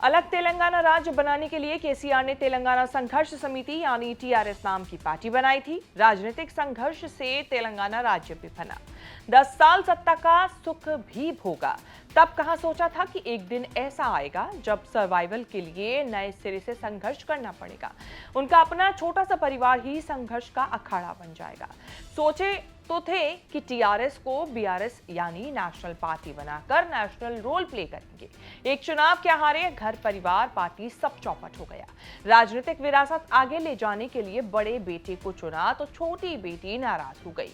अलग तेलंगाना राज्य बनाने के लिए केसीआर ने तेलंगाना संघर्ष समिति यानी टीआरएस नाम की पार्टी बनाई थी। राजनीतिक संघर्ष से तेलंगाना राज्य भी बना। 10 साल सत्ता का सुख भी भोगा। तब कहां सोचा था कि एक दिन ऐसा आएगा जब सर्वाइवल के लिए नए सिरे से संघर्ष करना पड़ेगा। उनका अपना छोटा सा परिवार ही संघर्ष का अखाड़ा बन जाएगा। सोचे तो थे कि टीआरएस को बीआरएस यानी नेशनल पार्टी बनाकर नेशनल रोल प्ले करेंगे। एक चुनाव क्या हारे, घर परिवार पार्टी सब चौपट हो गया। राजनीतिक विरासत आगे ले जाने के लिए बड़े बेटे को चुना तो छोटी बेटी नाराज हो गई।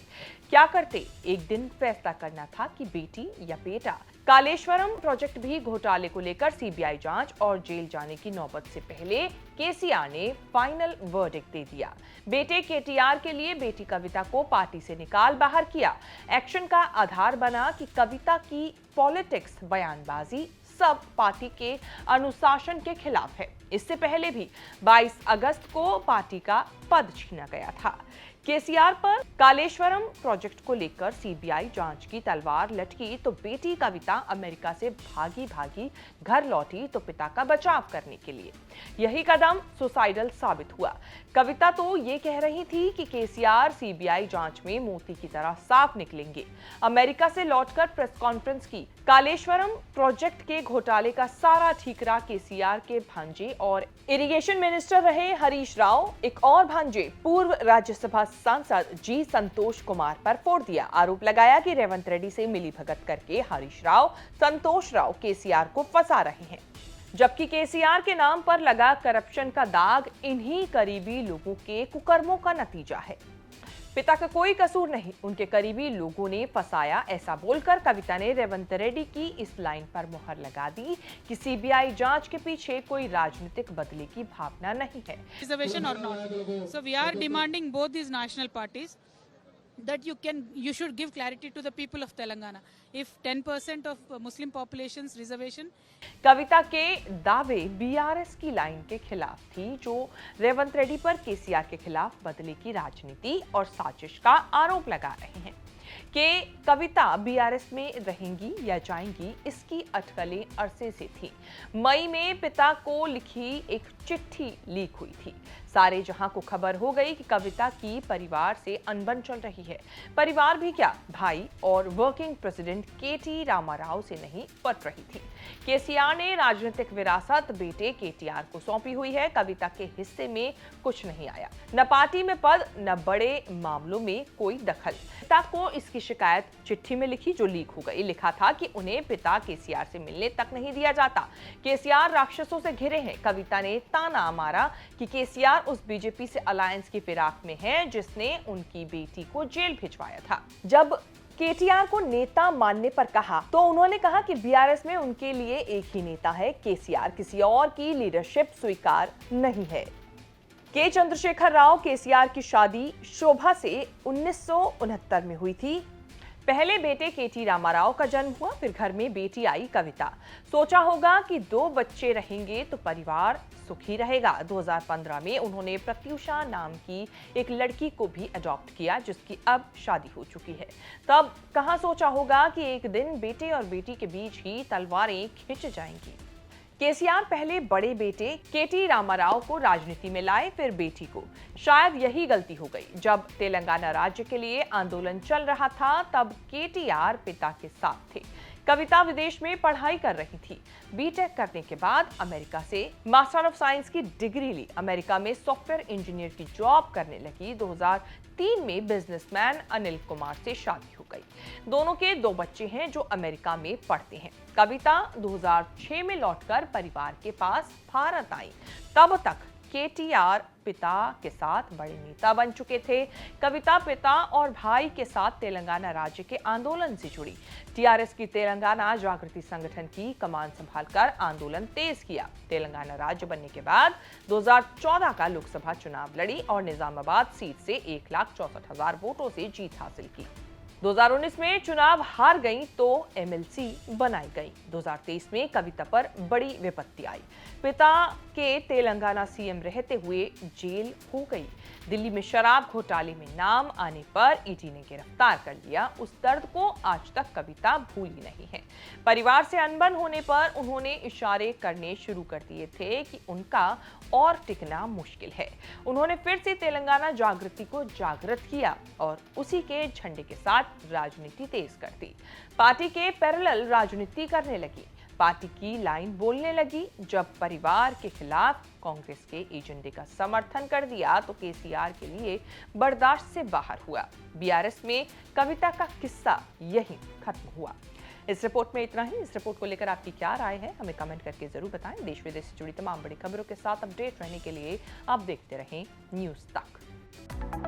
क्या करते? एक दिन फैसला करना था कि बेटी या बेटा। कालेश्वरम प्रोजेक्ट भी घोटाले को लेकर सीबीआई जांच और जेल जाने की नौबत से पहले केसीआर ने फाइनल वर्डिक्ट दे दिया। बेटे केटीआर के लिए बेटी कविता को पार्टी से निकाल बाहर किया। एक्शन का आधार बना कि कविता की पॉलिटिक्स, बयानबाजी सब पार्टी के अनुशासन के खिलाफ है। इससे पहले भी 22 अगस्त को पार्टी का पद छीना गया था। केसीआर पर कालेश्वरम प्रोजेक्ट को लेकर सीबीआई जांच की तलवार लटकी तो बेटी कविता अमेरिका से भागी घर लौटी तो पिता का बचाव करने के लिए। यही कदम सुसाइडल साबित हुआ। कविता तो ये कह रही थी कि केसीआर सीबीआई जांच में मोती की तरह साफ निकलेंगे। अमेरिका से लौटकर प्रेस कॉन्फ्रेंस की। कालेश्वरम प्रोजेक्ट के घोटाले का सारा ठीकरा केसीआर के भांजे और इरिगेशन मिनिस्टर रहे हरीश राव, एक और भांजे पूर्व राज्यसभा सांसद जी संतोष कुमार पर फोड़ दिया। आरोप लगाया कि रेवंत रेड्डी से मिलीभगत करके हरीश राव, संतोष राव केसीआर को फंसा रहे हैं। जबकि केसीआर के नाम पर लगा करप्शन का दाग इन्हीं करीबी लोगों के कुकर्मों का नतीजा है। पिता का कोई कसूर नहीं, उनके करीबी लोगों ने फंसाया, ऐसा बोलकर कविता ने रेवंत रेड्डी की इस लाइन पर मुहर लगा दी कि सीबीआई जांच के पीछे कोई राजनीतिक बदले की भावना नहीं है। Reservation or not. So we are demanding both these national parties that you should give clarity to the people of Telangana. If 10% of Muslim population's reservation. कविता के दावे बीआरएस की लाइन के खिलाफ थी, जो रेवंत रेड्डी पर केसीआर के खिलाफ बदले की राजनीति और साजिश का आरोप लगा रहे हैं। कि कविता बीआरएस में रहेंगी या जाएंगी, इसकी अटकलें अरसे से थी। मई में पिता को लिखी एक चिट्ठी लीक हुई थी। सारे जहां को खबर हो गई कि कविता की परिवार से अनबन चल रही है। परिवार भी क्या, भाई और वर्किंग प्रेसिडेंट केटी रामाराव से नहीं पट रही थी। केसीआर ने राजनीतिक विरासत बेटे केटीआर को सौंपी हुई है। कविता के हिस्से में कुछ नहीं आया, न पार्टी में पद, न बड़े मामलों में कोई दखल। पिता को इसकी शिकायत चिट्ठी में लिखी जो लीक हो गई। लिखा था कि उन्हें पिता केसीआर से मिलने तक नहीं दिया जाता। केसीआर राक्षसों से घिरे हैं। कविता ने ताना मारा कि केसीआर उस बीजेपी से अलायंस की फिराक में है जिसने उनकी बेटी को जेल भिजवाया था। जब केटीआर को नेता मानने पर कहा तो उन्होंने कहा कि बीआरएस में उनके लिए एक ही नेता है, केसीआर, किसी और की लीडरशिप स्वीकार नहीं है। के चंद्रशेखर राव केसीआर की शादी शोभा से 1969 में हुई थी। पहले बेटे केटी रामाराव का जन्म हुआ, फिर घर में बेटी आई कविता। सोचा होगा कि 2 बच्चे रहेंगे तो परिवार सुखी रहेगा। 2015 में उन्होंने प्रत्युषा नाम की एक लड़की को भी अडॉप्ट किया, जिसकी अब शादी हो चुकी है। तब कहां सोचा होगा कि एक दिन बेटे और बेटी के बीच ही तलवारें खिंच जाएंगी। केसीआर पहले बड़े बेटे केटी रामाराव को राजनीति में लाए, फिर बेटी को। शायद यही गलती हो गई। जब तेलंगाना राज्य के लिए आंदोलन चल रहा था तब केटीआर पिता के साथ थे। कविता विदेश में पढ़ाई कर रही थी। बीटेक करने के बाद अमेरिका से मास्टर ऑफ साइंस की डिग्री ली। अमेरिका में सॉफ्टवेयर इंजीनियर की जॉब करने लगी। 2003 में बिजनेसमैन अनिल कुमार से शादी हो गई। दोनों के 2 बच्चे हैं जो अमेरिका में पढ़ते हैं। कविता 2006 में लौटकर परिवार के पास भारत आई। तब तक केटीआर पिता के साथ बड़े नेता बन चुके थे। कविता पिता और भाई के साथ तेलंगाना राज्य के आंदोलन से जुड़ी। टीआरएस की तेलंगाना जागृति संगठन की कमान संभालकर आंदोलन तेज किया। तेलंगाना राज्य बनने के बाद 2014 का लोकसभा चुनाव लड़ी और निजामाबाद सीट से 1,64,000 वोटों से जीत हासिल की। 2019 में चुनाव हार गई तो एमएलसी बनाई गई। 2023 में कविता पर बड़ी विपत्ति आई। पिता के तेलंगाना सीएम रहते हुए जेल हो गई। दिल्ली में शराब घोटाले में नाम आने पर ईडी ने गिरफ्तार कर लिया। उस दर्द को आज तक कविता भूली नहीं है। परिवार से अनबन होने पर उन्होंने इशारे करने शुरू कर दिए थे कि उनका और टिकना मुश्किल है। उन्होंने फिर से तेलंगाना जागृति को जागृत किया और उसी के झंडे के साथ राजनीति तेज कर दी। पार्टी के पैरेलल राजनीति करने लगी। पार्टी की लाइन बोलने लगी। जब परिवार के खिलाफ कांग्रेस के एजेंडे का समर्थन कर दिया तो केसीआर के लिए बर्दाश्त से बाहर हुआ। बीआरएस में कविता का किस्सा यहीं खत्म हुआ। इस रिपोर्ट में इतना ही। इस रिपोर्ट को लेकर आपकी क्या राय है, हमें कमेंट करके जरूर बताएं। देश विदेश से जुड़ी तमाम बड़ी खबरों के साथ अपडेट रहने के लिए आप देखते रहें न्यूज़ तक।